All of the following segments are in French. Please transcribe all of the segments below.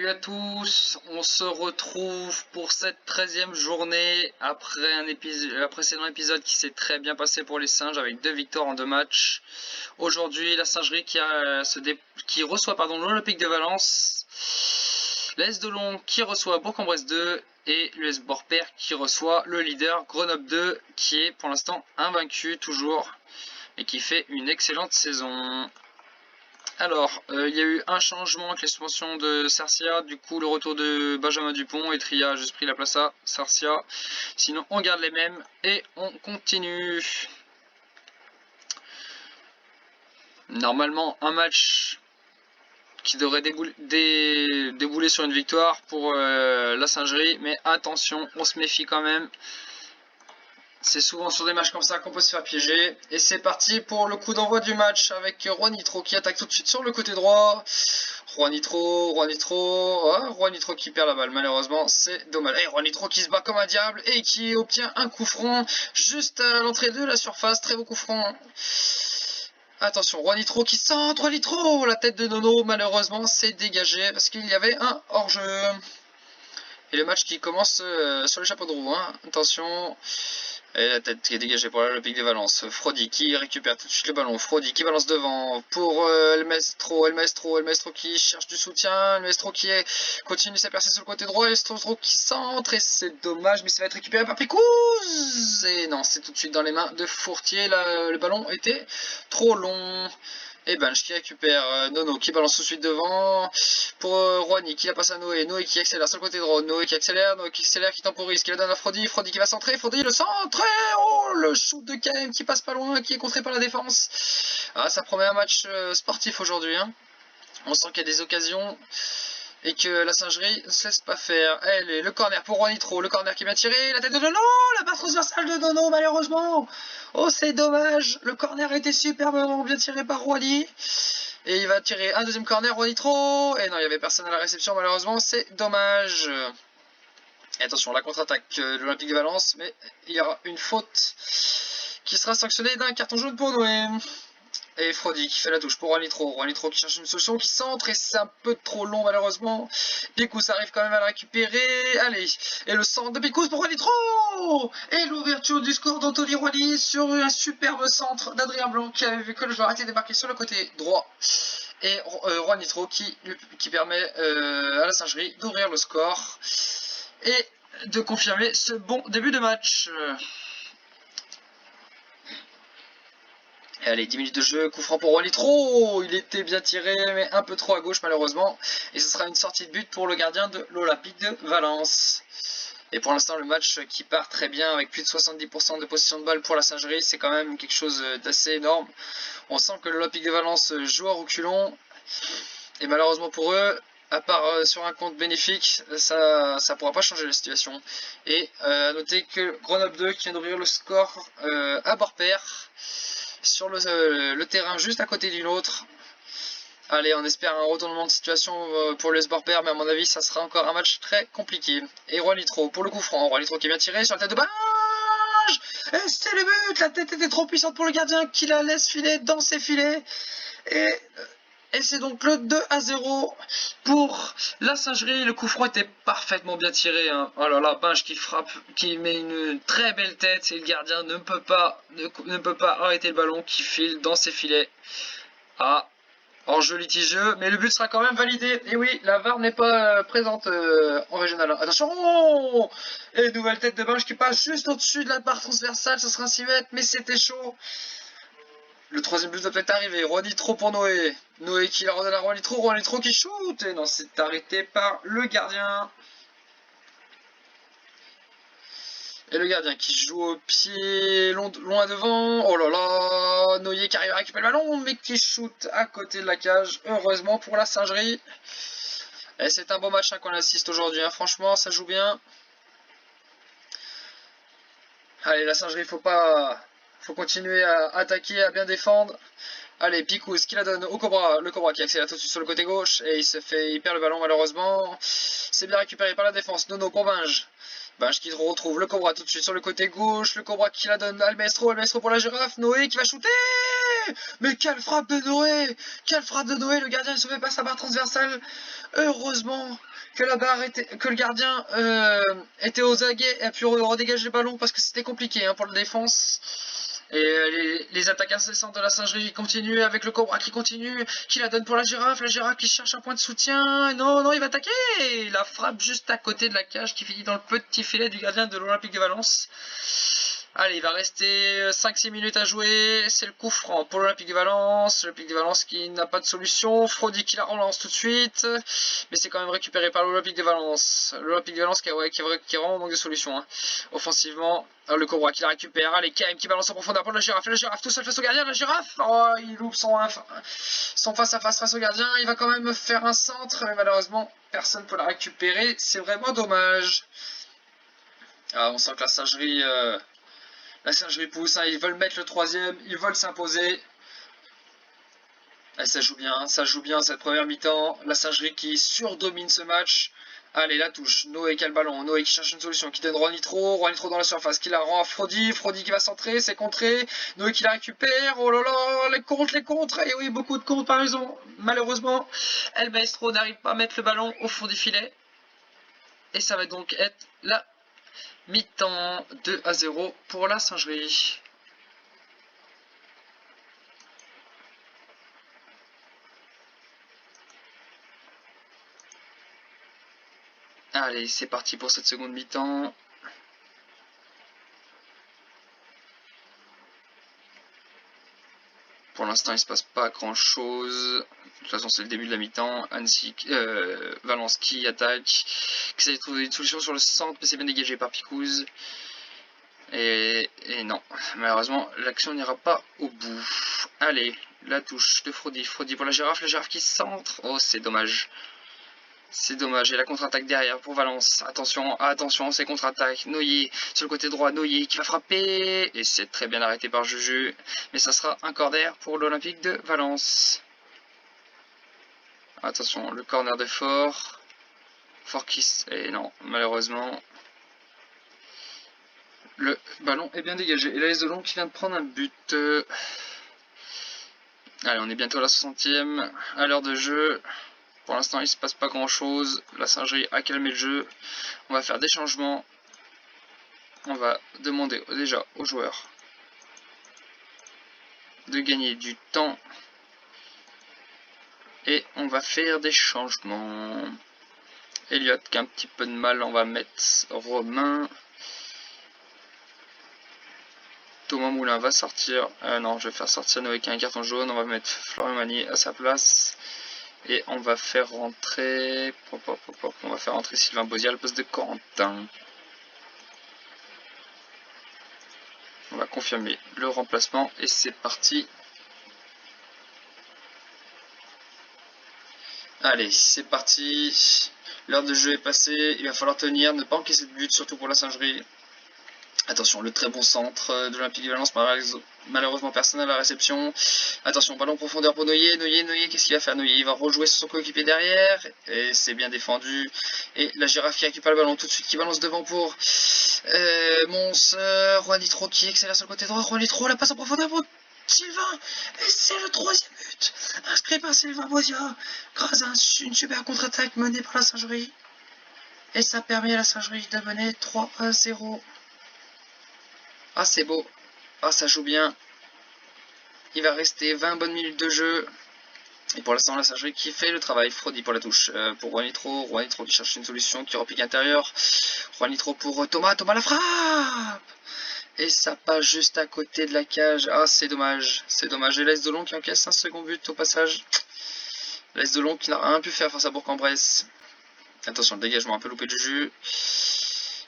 Salut à tous, on se retrouve pour cette 13e journée après un précédent épisode qui s'est très bien passé pour les singes avec 2 victoires en 2 matchs. Aujourd'hui, la singerie qui reçoit l'Olympique de Valence, l'AS Dolon qui reçoit Bourg-en-Bresse 2 et l'US Borpère qui reçoit le leader Grenoble 2 qui est pour l'instant invaincu toujours et qui fait une excellente saison. Alors, il y a eu un changement avec les suspensions de Sarcia, du coup le retour de Benjamin Dupont et Tria a juste pris la place à Sarcia. Sinon on garde les mêmes et on continue. Normalement un match qui devrait débouler sur une victoire pour la singerie, mais attention, on se méfie quand même. C'est souvent sur des matchs comme ça qu'on peut se faire piéger. Et c'est parti pour le coup d'envoi du match avec Juanitro qui attaque tout de suite sur le côté droit. Juanitro qui perd la balle. Malheureusement, c'est dommage. Et Juanitro qui se bat comme un diable et qui obtient un coup franc juste à l'entrée de la surface. Très beau coup franc. Attention, Juanitro qui centre. Juanitro, la tête de Nono, malheureusement, c'est dégagé parce qu'il y avait un hors-jeu. Et le match qui commence sur le chapeau de roue. Hein. Attention. Et la tête qui est dégagée pour l'Olympique de Valence. Frodi qui récupère tout de suite le ballon. Frodi qui balance devant pour El Maestro qui cherche du soutien. El Maestro qui continue sa percée sur le côté droit. El Maestro qui centre. Et c'est dommage, mais ça va être récupéré par Picouz. Et non, c'est tout de suite dans les mains de Fourtier. Là, le ballon était trop long. Et Bench qui récupère Nono qui balance tout de suite devant pour Rouani qui la passe à Noé. Noé qui accélère sur le côté droit. Noé qui accélère, qui temporise, qui la donne à Frodi. Frodi qui va centrer. Frodi le centre. Oh, le shoot de KM qui passe pas loin, qui est contré par la défense. Ah, ça promet un match sportif aujourd'hui. Hein. On sent qu'il y a des occasions et que la singerie ne se laisse pas faire. Allez, le corner pour Juanitro, le corner qui est bien tiré, la tête de Nono, la passe transversale de Nono malheureusement. Oh c'est dommage, le corner a été superbement bien tiré par Juani. Et il va tirer un deuxième corner, Juanitro. Et non, il n'y avait personne à la réception malheureusement, c'est dommage. Et attention, la contre-attaque de l'Olympique de Valence, mais il y aura une faute qui sera sanctionnée d'un carton jaune pour Noé. Et Frodi qui fait la touche pour Juanitro qui cherche une solution, qui centre et c'est un peu trop long malheureusement. Picouz arrive quand même à la récupérer. Allez, et le centre de Picouz pour Juanitro. Et l'ouverture du score d'Anthony Rouani sur un superbe centre d'Adrien Blanc qui avait vu que le joueur était débarqué sur le côté droit. Et Juanitro qui permet à la singerie d'ouvrir le score et de confirmer ce bon début de match. Allez, 10 minutes de jeu, coup franc pour Juanitro. Il était bien tiré, mais un peu trop à gauche malheureusement. Et ce sera une sortie de but pour le gardien de l'Olympique de Valence. Et pour l'instant, le match qui part très bien avec plus de 70% de possession de balle pour la singerie, c'est quand même quelque chose d'assez énorme. On sent que l'Olympique de Valence joue à reculons. Et malheureusement pour eux, à part sur un compte bénéfique, ça ne pourra pas changer la situation. Et à noter que Grenoble 2 qui vient d'ouvrir le score à Borpère. Sur le terrain juste à côté d'une autre. Allez, on espère un retournement de situation pour le Borpère, mais à mon avis, ça sera encore un match très compliqué. Et Juanitro pour le coup franc. Juanitro qui est bien tiré sur la tête de Bench. Et c'est le but. La tête était trop puissante pour le gardien qui la laisse filer dans ses filets. Et c'est donc le 2-0 pour la singerie. Le coup franc était parfaitement bien tiré. Hein. Oh là là, Bench qui frappe, qui met une très belle tête. Et le gardien ne peut pas arrêter le ballon qui file dans ses filets. Ah, hors-jeu litigieux. Mais le but sera quand même validé. Et oui, la VAR n'est pas présente en régional. Attention. Oh, et nouvelle tête de Bench qui passe juste au-dessus de la barre transversale. Ce sera un 6 mètres, mais c'était chaud. Le troisième but doit peut-être arriver. Juanitro pour Noé. Noé qui la redonne à Juanitro. Juanitro qui shoot. Et non, c'est arrêté par le gardien. Et le gardien qui joue au pied loin devant. Oh là là. Noé qui arrive à récupérer le ballon, mais qui shoot à côté de la cage. Heureusement pour la singerie. Et c'est un beau match hein, qu'on assiste aujourd'hui. Hein. Franchement, ça joue bien. Allez, la singerie, faut continuer à attaquer, à bien défendre. Allez, Picouz qui la donne au Cobra. Le Cobra qui accélère tout de suite sur le côté gauche. Et il perd le ballon malheureusement. C'est bien récupéré par la défense. Nono pour Binge. Benj qui retrouve le Cobra tout de suite sur le côté gauche. Le Cobra qui la donne à El Maestro pour la girafe. Noé qui va shooter. Mais quelle frappe de Noé! Quelle frappe de Noé! Le gardien ne se fait pas sa barre transversale. Heureusement que la barre que le gardien était aux aguets et a pu redégager le ballon parce que c'était compliqué hein, pour la défense. Et les attaques incessantes de la singerie continuent avec le Cobra qui continue, qui la donne pour la girafe qui cherche un point de soutien. Non, non, il va attaquer. La frappe juste à côté de la cage qui finit dans le petit filet du gardien de l'Olympique de Valence. Allez, il va rester 5-6 minutes à jouer. C'est le coup franc pour l'Olympique de Valence. L'Olympique de Valence qui n'a pas de solution. Frodi qui la relance tout de suite. Mais c'est quand même récupéré par l'Olympique de Valence. L'Olympique de Valence qui a vraiment manque de solution. Hein. Offensivement, le Cobra qui la récupère. Allez, KM qui balance en profondeur pour la girafe. La girafe tout seul face au gardien. La girafe, oh, il loupe son face à face au gardien. Il va quand même faire un centre. Mais malheureusement, personne ne peut la récupérer. C'est vraiment dommage. Ah, on sent que la singerie... La singerie pousse, hein, ils veulent mettre le troisième, ils veulent s'imposer. Ça joue bien cette première mi-temps. La singerie qui surdomine ce match. Allez, la touche. Noé qui a le ballon. Noé qui cherche une solution, qui donne Juanitro. Juanitro dans la surface, qui la rend à Frodi. Frodi qui va centrer, c'est contré. Noé qui la récupère. Oh là là, les contres. Et oui, beaucoup de contres par raison. Malheureusement, El Maestro n'arrive pas à mettre le ballon au fond du filet. Et ça va donc être la mi-temps 2-0 pour la singerie. Allez, c'est parti pour cette seconde mi-temps. Pour l'instant, il ne se passe pas grand-chose. De toute façon, c'est le début de la mi-temps. Valence qui attaque, qui essaie de trouver une solution sur le centre, mais c'est bien dégagé par Picouz. Et non, malheureusement, l'action n'ira pas au bout. Allez, la touche de Frodi. Frodi pour la girafe qui centre. Oh, c'est dommage. C'est dommage, et la contre-attaque derrière pour Valence. Attention, attention, c'est contre-attaque. Noyer sur le côté droit, Noyer qui va frapper. Et c'est très bien arrêté par Juju. Mais ça sera un corner pour l'Olympique de Valence. Attention, le corner de Fort. Fort qui... Et non, malheureusement. Le ballon est bien dégagé. Et là, les Olons qui vient de prendre un but. Allez, on est bientôt à la 60e. À l'heure de jeu. Pour l'instant, il ne se passe pas grand chose. La singerie a calmé le jeu. On va faire des changements. On va demander déjà aux joueurs de gagner du temps. Et on va faire des changements. Elliott qui a un petit peu de mal. On va mettre Romain. Thomas Moulin va sortir. Non, je vais faire sortir Noé qui a un carton jaune. On va mettre Florian Magnier à sa place. Et on va faire rentrer... On va faire rentrer Sylvain Bozia à la poste de Corentin. On va confirmer le remplacement et c'est parti. Allez, c'est parti. L'heure de jeu est passée. Il va falloir tenir, ne pas encaisser de but, surtout pour la singerie. Attention, le très bon centre de l'Olympique de Valence, malheureusement personne à la réception. Attention, ballon profondeur pour Noyer. Noyer, qu'est-ce qu'il va faire? Noyer, il va rejouer sur son coéquipier derrière. Et c'est bien défendu. Et la girafe qui récupère le ballon tout de suite, qui balance devant pour Mons. Juanitro qui accélère sur le côté droit. Juanitro, la passe en profondeur pour Sylvain. Et c'est le troisième but inscrit par Sylvain Bozia grâce à une super contre-attaque menée par la singerie. Et ça permet à la singerie de mener 3-0. Ah, c'est beau. Ah, ça joue bien. Il va rester 20 bonnes minutes de jeu. Et pour l'instant, la singerie qui fait le travail. Frodi pour la touche. Pour Juanitro. Juanitro qui cherche une solution, qui repique intérieur. Juanitro pour Thomas. Thomas la frappe. Et ça passe juste à côté de la cage. Ah, c'est dommage. C'est dommage. Et l'Est de Long qui encaisse un second but au passage. L'Est de Long qui n'a rien pu faire face à Bourg-en-Bresse. Attention, le dégagement un peu loupé de jus.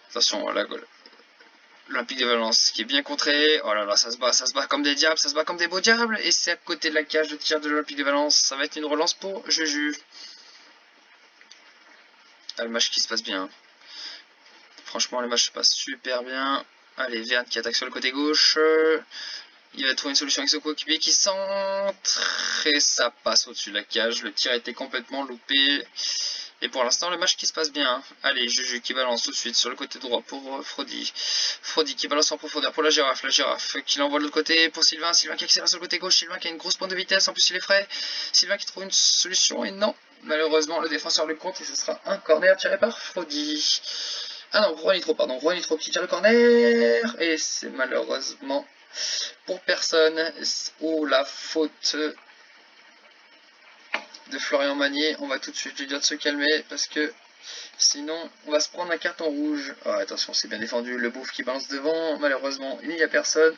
Attention, la goal. L'Olympique de Valence qui est bien contré. Oh là là, ça se bat comme des diables, ça se bat comme des beaux diables. Et c'est à côté de la cage de tir de l'Olympique de Valence. Ça va être une relance pour Juju. Ah, le match qui se passe bien. Franchement, le match se passe super bien. Allez, Verne qui attaque sur le côté gauche. Il va trouver une solution avec son coéquipier qui centre. Et ça passe au-dessus de la cage. Le tir a été complètement loupé. Et pour l'instant, le match qui se passe bien. Allez, Juju qui balance tout de suite sur le côté droit pour Frody. Frody qui balance en profondeur pour la girafe. La girafe qui l'envoie de l'autre côté pour Sylvain. Sylvain qui accélère sur le côté gauche. Sylvain qui a une grosse pointe de vitesse. En plus, il est frais. Sylvain qui trouve une solution. Et non, malheureusement, le défenseur le compte. Et ce sera un corner tiré par Frody. Ah non, Juanitro, pardon. Juanitro qui tire le corner. Et c'est malheureusement pour personne. Oh, la faute de Florian Magnier. On va tout de suite lui dire de se calmer parce que sinon on va se prendre un carton rouge. Oh, attention, c'est bien défendu, le bouffe qui balance devant, malheureusement il n'y a personne.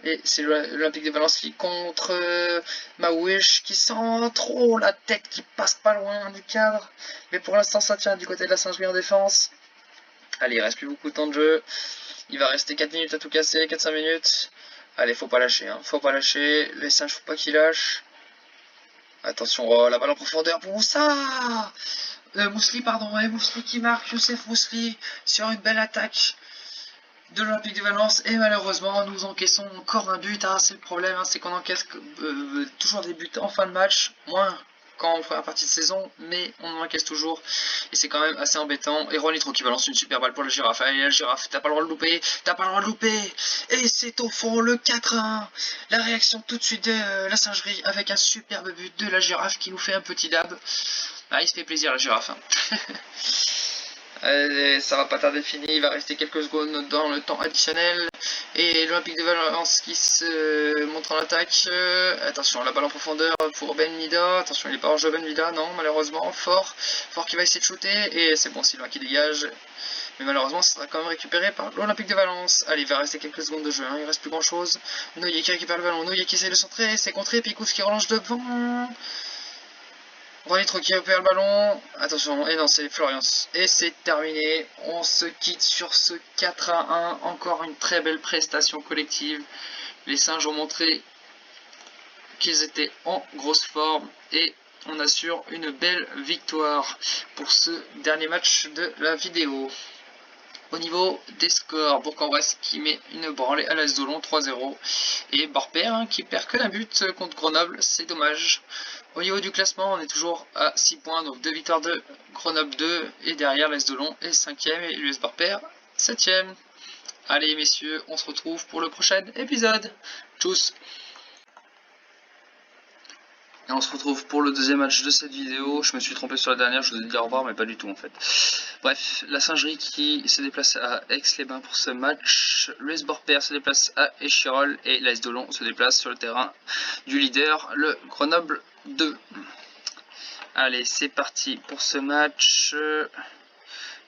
Et c'est l'Olympique de Valence qui contre Maouish qui sent trop la tête qui passe pas loin du cadre. Mais pour l'instant ça tient du côté de la Saint-Gilles en défense. Allez, il reste plus beaucoup de temps de jeu. Il va rester 4 minutes à tout casser, 4-5 minutes. Allez, faut pas lâcher, hein. Faut pas lâcher. Les singes, faut pas qu'ils lâchent. Attention, oh, la balle en profondeur pour Moussa. Mousli, pardon, ouais, Mousli qui marque, Youssef Mousli sur une belle attaque de l'Olympique de Valence. Et malheureusement, nous encaissons encore un but. Hein, c'est le problème, hein, c'est qu'on encaisse toujours des buts en fin de match, moins qu'en première partie de saison, mais on en encaisse toujours. Et c'est quand même assez embêtant. Et Juanitro qui balance une super balle pour la girafe. Allez, la girafe, t'as pas le droit de louper, t'as pas le droit de louper. Et c'est au fond le 4-1. La réaction tout de suite de la singerie avec un superbe but de la girafe qui nous fait un petit dab. Ah, il se fait plaisir la girafe. Hein. Allez, ça va pas tarder fini, il va rester quelques secondes dans le temps additionnel. Et l'Olympique de Valence qui se montre en attaque. Attention, la balle en profondeur pour Ben Mida. Attention, il est pas hors jeu Ben Mida, non, malheureusement. Fort qui va essayer de shooter. Et c'est bon, Sylvain qui dégage. Mais malheureusement, ça sera quand même récupéré par l'Olympique de Valence. Allez, il va rester quelques secondes de jeu, hein, il reste plus grand chose. Neuillet qui récupère le ballon, Neuillet qui essaie de centrer, c'est contré, Picous qui relance devant. Juanitro qui récupère le ballon. Attention, et non, c'est Florian. Et c'est terminé. On se quitte sur ce 4-1. Encore une très belle prestation collective. Les singes ont montré qu'ils étaient en grosse forme. Et on assure une belle victoire pour ce dernier match de la vidéo. Au niveau des scores, Bourg-en-Bresse qui met une branlée à l'AS Dolon 3-0 et Barper hein, qui perd que d'un but contre Grenoble, c'est dommage. Au niveau du classement, on est toujours à 6 points, donc 2 victoires de Grenoble 2 et derrière l'AS Dolon est 5ème et l'US Barper 7ème. Allez messieurs, on se retrouve pour le prochain épisode. Tchuss. Et on se retrouve pour le deuxième match de cette vidéo. Je me suis trompé sur la dernière, je vous ai dit au revoir, mais pas du tout en fait. Bref, la singerie qui se déplace à Aix-les-Bains pour ce match. L'US Barper se déplace à Échirolles et l'AS Dolon se déplace sur le terrain du leader, le Grenoble 2. Allez, c'est parti pour ce match.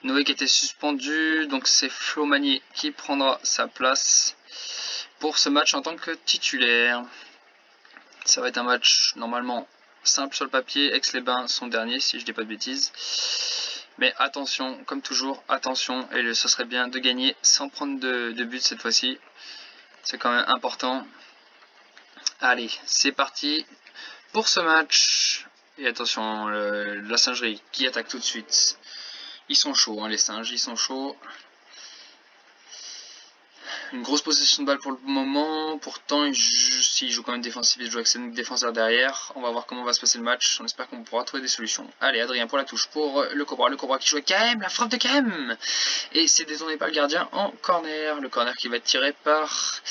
Noé qui était suspendu, donc c'est Flo Magnier qui prendra sa place pour ce match en tant que titulaire. Ça va être un match normalement simple sur le papier. Aix-les-Bains sont derniers si je dis pas de bêtises. Mais attention, comme toujours, attention. Et ce serait bien de gagner sans prendre de but cette fois-ci. C'est quand même important. Allez, c'est parti pour ce match. Et attention, la singerie qui attaque tout de suite. Ils sont chauds, hein, les singes, ils sont chauds. Une grosse possession de balle pour le moment, pourtant s'il joue quand même défensif, il joue avec ses défenseurs derrière. On va voir comment va se passer le match, on espère qu'on pourra trouver des solutions. Allez, Adrien pour la touche, pour le Cobra qui joue avec KM, la frappe de KM. Et c'est détourné par le gardien en corner, le corner qui va être tiré par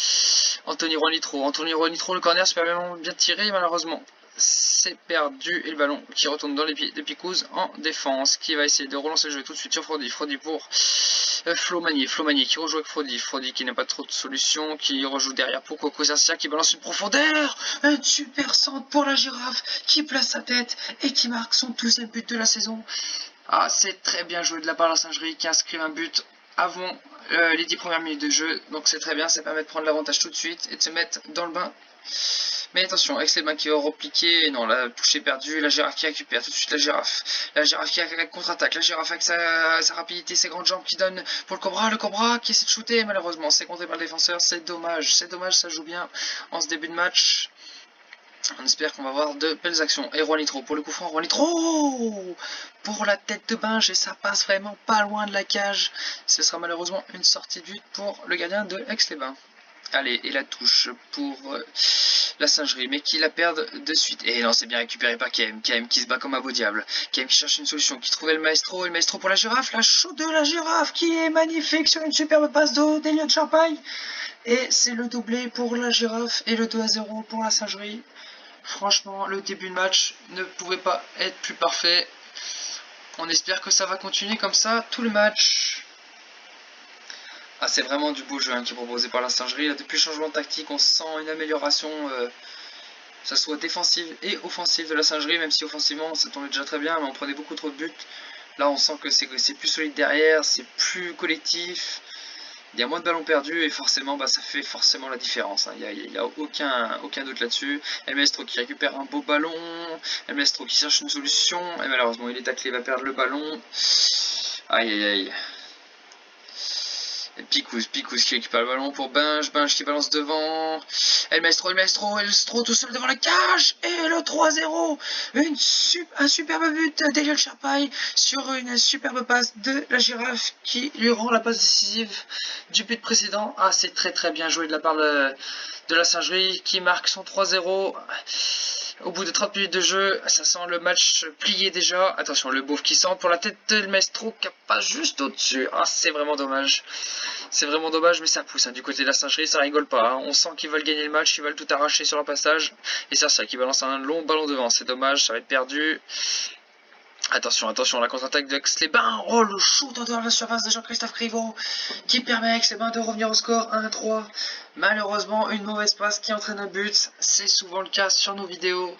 Anthony Juanitro. Anthony Juanitro, le corner super bien tiré, malheureusement c'est perdu et le ballon qui retourne dans les pieds de Picous en défense qui va essayer de relancer le jeu tout de suite sur Frody. Frody pour Flo Magnier qui rejoue avec Frody qui n'a pas trop de solutions, qui rejoue derrière pour Coco Garcia qui balance une profondeur, un super centre pour la girafe qui place sa tête et qui marque son 12e but de la saison. Ah, c'est très bien joué de la part de la singerie qui inscrit un but avant les 10 premières minutes de jeu, donc c'est très bien, ça permet de prendre l'avantage tout de suite et de se mettre dans le bain. Mais attention, Aix-les-Bains qui va repliquer, non, la touche est perdue, la girafe qui récupère tout de suite la girafe qui a la contre-attaque, la girafe avec sa rapidité, ses grandes jambes qui donnent pour le Cobra qui essaie de shooter, malheureusement c'est contré par le défenseur, c'est dommage, ça joue bien en ce début de match. On espère qu'on va avoir de belles actions. Et Juanitro pour le coup franc, Juanitro pour la tête de Binge et ça passe vraiment pas loin de la cage. Ce sera malheureusement une sortie de but pour le gardien de Aix-les-Bains. Allez, et la touche pour la singerie, mais qui la perdent de suite. Et non, c'est bien récupéré par KM. KM qui se bat comme un beau diable. KM qui cherche une solution, qui trouvait le maestro. Et le maestro pour la girafe, la chaude de la girafe qui est magnifique sur une superbe passe d'Eliott Champagne. Et c'est le doublé pour la girafe et le 2-0 pour la singerie. Franchement, le début de match ne pouvait pas être plus parfait. On espère que ça va continuer comme ça tout le match. Ah, c'est vraiment du beau jeu qui est proposé par la singerie. Là, depuis le changement de tactique, on sent une amélioration, que ça soit défensive et offensive de la singerie, même si offensivement ça tournait déjà très bien, mais on prenait beaucoup trop de buts. Là, on sent que c'est plus solide derrière, c'est plus collectif. Il y a moins de ballons perdus et forcément, ça fait forcément la différence. Il n'y a aucun doute là-dessus. El Maestro qui récupère un beau ballon. El Maestro qui cherche une solution. Et malheureusement, il est taclé, il va perdre le ballon. Aïe aïe aïe. Picous qui récupère le ballon pour Binge qui balance devant. El Maestro tout seul devant la cage. Et le 3-0. Un superbe but d'Eliott Champagne sur une superbe passe de la girafe qui lui rend la passe décisive du but précédent. Ah, c'est très bien joué de la part de la singerie qui marque son 3-0. Au bout de 30 minutes de jeu, ça sent le match plié déjà. Attention, le beauf qui sent pour la tête de El Maestro qui passe juste au-dessus. Ah, c'est vraiment dommage. C'est vraiment dommage, mais ça pousse. Du côté de la singerie, ça rigole pas. On sent qu'ils veulent gagner le match, qu'ils veulent tout arracher sur leur passage. Et c'est ça qui balance un long ballon devant. C'est dommage, ça va être perdu. Attention, la contre-attaque d'Aix-les-Bains. Oh, le shoot en dehors de la surface de Jean-Christophe Criveau qui permet à Aix-les-Bains de revenir au score 1-3. Malheureusement, une mauvaise passe qui entraîne un but. C'est souvent le cas sur nos vidéos.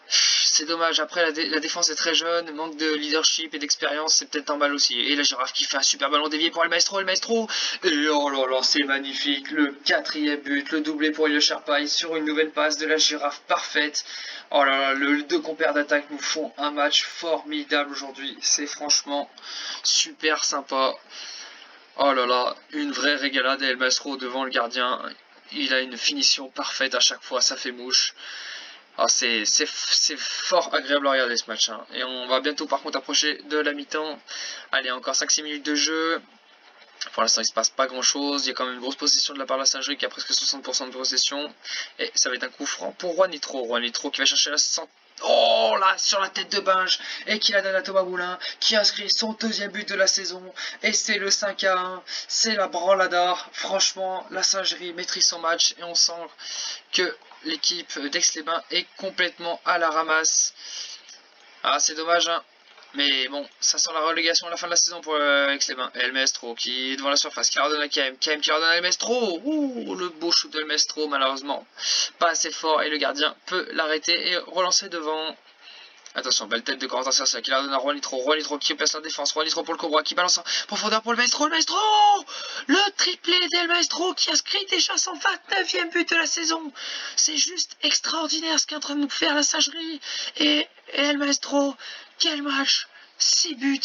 C'est dommage, après la défense est très jeune, manque de leadership et d'expérience, c'est peut-être un mal aussi. Et la girafe qui fait un super ballon dévié pour El Maestro. Et oh là là, c'est magnifique, le 4e but, le doublé pour Eliott Champagne sur une nouvelle passe de la girafe parfaite. Oh là là, les deux compères d'attaque nous font un match formidable aujourd'hui, c'est franchement super sympa. Oh là là, une vraie régalade et El Maestro devant le gardien, il a une finition parfaite à chaque fois, ça fait mouche. Ah, c'est fort agréable à regarder ce match. Et on va bientôt par contre approcher de la mi-temps. Allez, encore 5-6 minutes de jeu. Pour l'instant, il se passe pas grand chose. Il y a quand même une grosse possession de la part de la singerie qui a presque 60% de possession. Et ça va être un coup franc pour Juanitro. Juanitro qui va chercher la 100. Oh là, sur la tête de Binge. Et qui la donne à Thomas Moulin. Qui inscrit son 2e but de la saison. Et c'est le 5-1. C'est la branlada. Franchement, la singerie maîtrise son match. Et on sent que l'équipe d'Aix-les-Bains est complètement à la ramasse. Ah, c'est dommage, mais bon, ça sent la relégation à la fin de la saison pour Aix-les-Bains. El Maestro qui est devant la surface, qui redonne à KM. KM qui redonne à El Maestro. Ouh, le beau shoot de El Maestro, malheureusement. Pas assez fort et le gardien peut l'arrêter et relancer devant. Attention, belle tête de Corentin Cercia qui la donne à Juanitro qui place la défense. Juanitro pour le Cobra qui balance en profondeur pour le Maestro. Le Maestro, le triplé d'El Maestro qui inscrit déjà son 29e but de la saison. C'est juste extraordinaire ce qu'est en train de nous faire la singerie. Et El Maestro, quel match, 6 buts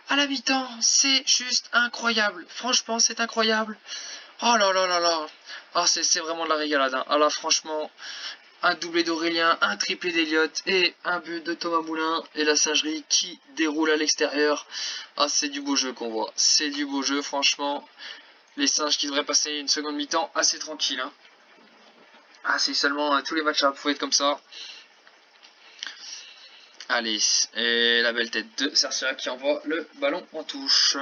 à la mi-temps. C'est juste incroyable. Franchement, c'est incroyable. Oh là là là là. Ah, c'est vraiment de la régalade. Ah là, franchement, un doublé d'Aurélien, un triplé d'Eliott et un but de Thomas Moulin et la singerie qui déroule à l'extérieur. Ah, c'est du beau jeu qu'on voit. C'est du beau jeu, franchement. Les singes qui devraient passer une seconde mi-temps assez tranquille. Ah, si seulement tous les matchs pouvaient être comme ça. Allez, et la belle tête de Cercia qui envoie le ballon en touche.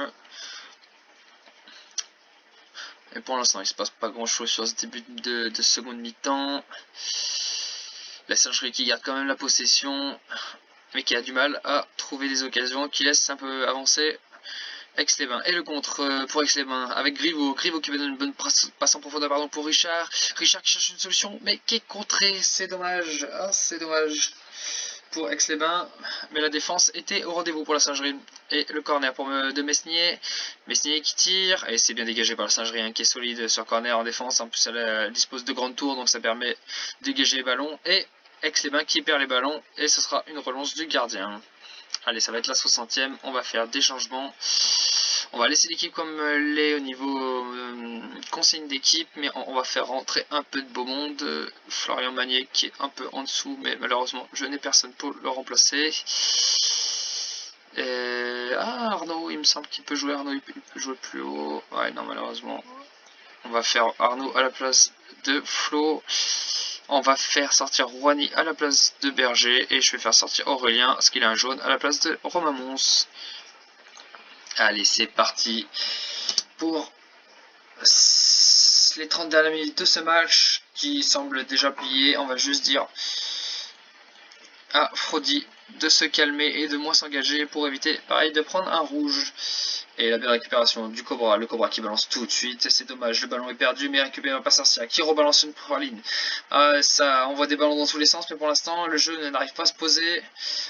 Et pour l'instant, il se passe pas grand chose sur ce début de seconde mi-temps. La singerie qui garde quand même la possession, mais qui a du mal à trouver des occasions, qui laisse un peu avancer Aix-les-Bains. Et le contre pour Aix-les-Bains avec Griveau qui va donner une bonne passe en profondeur pour Richard. Richard qui cherche une solution, mais qui est contré. C'est dommage. Ah, c'est dommage pour Aix-les-Bains. Mais la défense était au rendez-vous pour la singerie. Et le corner de Mesnier. Mesnier qui tire. Et c'est bien dégagé par la singerie qui est solide sur corner en défense. En plus, elle dispose de grandes tours, donc ça permet de dégager les ballons. Et Aix-les-Bains qui perd les ballons. Et ce sera une relance du gardien. Allez, ça va être la 60e. On va faire des changements. On va laisser l'équipe comme elle est au niveau consigne d'équipe, mais on va faire rentrer un peu de beau monde. Florian Magnier qui est un peu en dessous, mais malheureusement je n'ai personne pour le remplacer. Arnaud, il me semble qu'il peut jouer. Arnaud, il peut jouer plus haut. Ouais, non, malheureusement. On va faire Arnaud à la place de Flo. On va faire sortir Rouhani à la place de Berger. Et je vais faire sortir Aurélien, parce qu'il a un jaune, à la place de Romain Mons. Allez, c'est parti pour les 30 dernières minutes de ce match qui semble déjà plié. On va juste dire à Frodi de se calmer et de moins s'engager pour éviter, pareil, de prendre un rouge. Et la belle récupération du Cobra, le Cobra qui balance tout de suite, c'est dommage, le ballon est perdu, mais récupéré par Sarcia qui rebalance une praline. Ça envoie des ballons dans tous les sens, mais pour l'instant, le jeu n'arrive pas à se poser.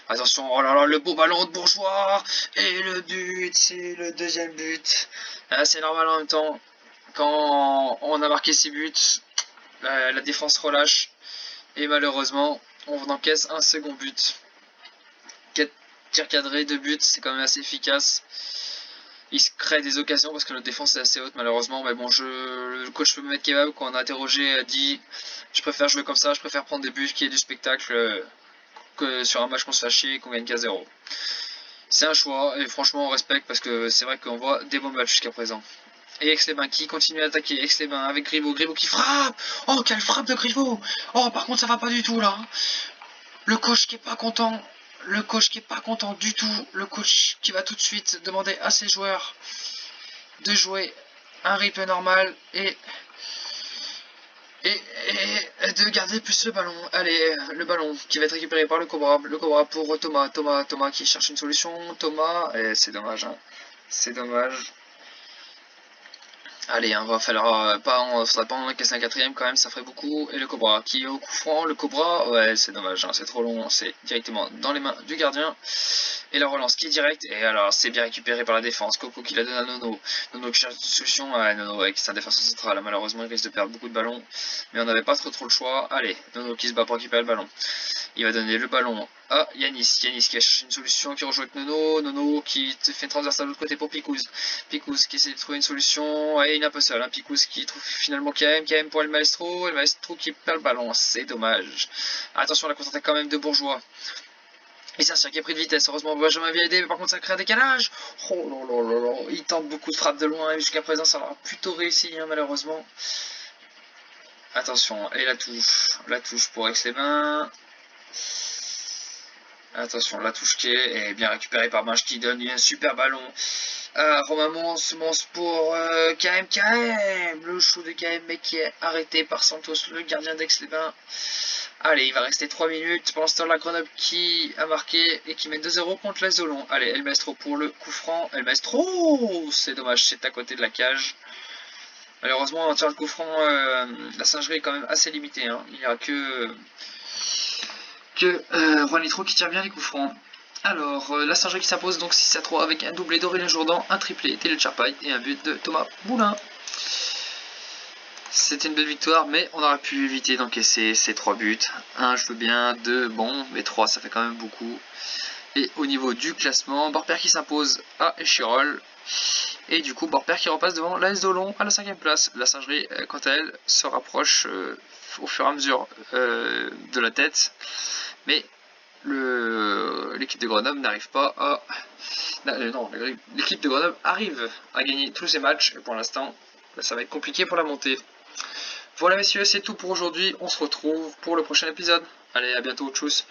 Attention, oh là là, le beau ballon de Bourgeois, et le but, c'est le deuxième but. C'est normal en même temps, quand on a marqué 6 buts, la défense relâche, et malheureusement, on encaisse un second but. 4 tirs cadrés, 2 buts, c'est quand même assez efficace. Il se crée des occasions parce que notre défense est assez haute malheureusement, mais bon, le coach Mehmet Kebab, quand on a interrogé, a dit je préfère jouer comme ça, je préfère prendre des buts qui est du spectacle que sur un match qu'on se fait chier et qu'on gagne qu'à 0. C'est un choix et franchement on respecte parce que c'est vrai qu'on voit des bons matchs jusqu'à présent. Et Aix-les-Bains qui continue à attaquer, Aix-les-Bains avec Griveaux qui frappe. Oh, quelle frappe de Griveaux. Oh, par contre ça va pas du tout là. Le coach qui est pas content. Le coach qui est pas content du tout. Le coach qui va tout de suite demander à ses joueurs de jouer un rythme normal et de garder plus le ballon. Allez, le ballon qui va être récupéré par le Cobra. Le Cobra pour Thomas. Thomas qui cherche une solution. Thomas, et c'est dommage. Hein. C'est dommage. Allez, on va falloir pas en encaisser un quatrième quand même, ça ferait beaucoup. Et le Cobra qui est au coup franc, le Cobra, ouais c'est dommage, hein, c'est trop long, c'est directement dans les mains du gardien. Et la relance qui est directe, et alors c'est bien récupéré par la défense. Coco qui la donne à Nono. Nono qui cherche une solution, Nono avec sa défense centrale, malheureusement il risque de perdre beaucoup de ballons. Mais on n'avait pas trop le choix. Allez, Nono qui se bat pour récupérer le ballon. Il va donner le ballon à Yanis. Yanis qui a cherché une solution, qui rejoue avec Nono. Nono qui fait une transversale de l'autre côté pour Picouz. Picouz qui essaie de trouver une solution. Et il est un peu seul. Hein. Picouz qui trouve finalement KM pour El Maestro. El Maestro qui perd le ballon. C'est dommage. Attention, la contre-attaque quand même de Bourgeois. Et Sarcia qui a pris de vitesse. Heureusement, Benjamin vient aider. Mais par contre, ça crée un décalage. Oh là là là là. Il tente beaucoup de frappes de loin. Et jusqu'à présent, ça aura plutôt réussi, hein, malheureusement. Attention, et la touche pour Aix-les-Bains. Attention, la touche qui est bien récupérée par Binge qui donne un super ballon à Romain Mons pour KM, le chou de KM mais qui est arrêté par Santos, le gardien d'Aix-les-Bains. Allez, il va rester 3 minutes. Pendant ce temps, la Grenoble qui a marqué et qui met 2-0 contre les Zolon. Allez, El Maestro pour le coup franc. El Maestro, c'est dommage, c'est à côté de la cage. Malheureusement, en tir de coup franc, la singerie est quand même assez limitée. Hein. Il n'y a que Juan Litro qui tire bien les coups francs. Alors, la singerie qui s'impose donc 6-3 avec un doublé d'Aurélien Jourdan, un triplé Télé Charpaille et un but de Thomas Boulin. C'était une belle victoire, mais on aurait pu éviter d'encaisser ces 3 buts. 1, je veux bien, 2, bon, mais 3, ça fait quand même beaucoup. Et au niveau du classement, Borpère qui s'impose à Échirol. Et du coup, Borpère qui repasse devant l'AS Dolon à la 5ème place. La singerie, quant à elle, se rapproche au fur et à mesure de la tête. Mais l'équipe de Grenoble n'arrive pas à... Non, l'équipe de Grenoble arrive à gagner tous ses matchs. Et pour l'instant, ça va être compliqué pour la montée. Voilà messieurs, c'est tout pour aujourd'hui. On se retrouve pour le prochain épisode. Allez, à bientôt, tchuss.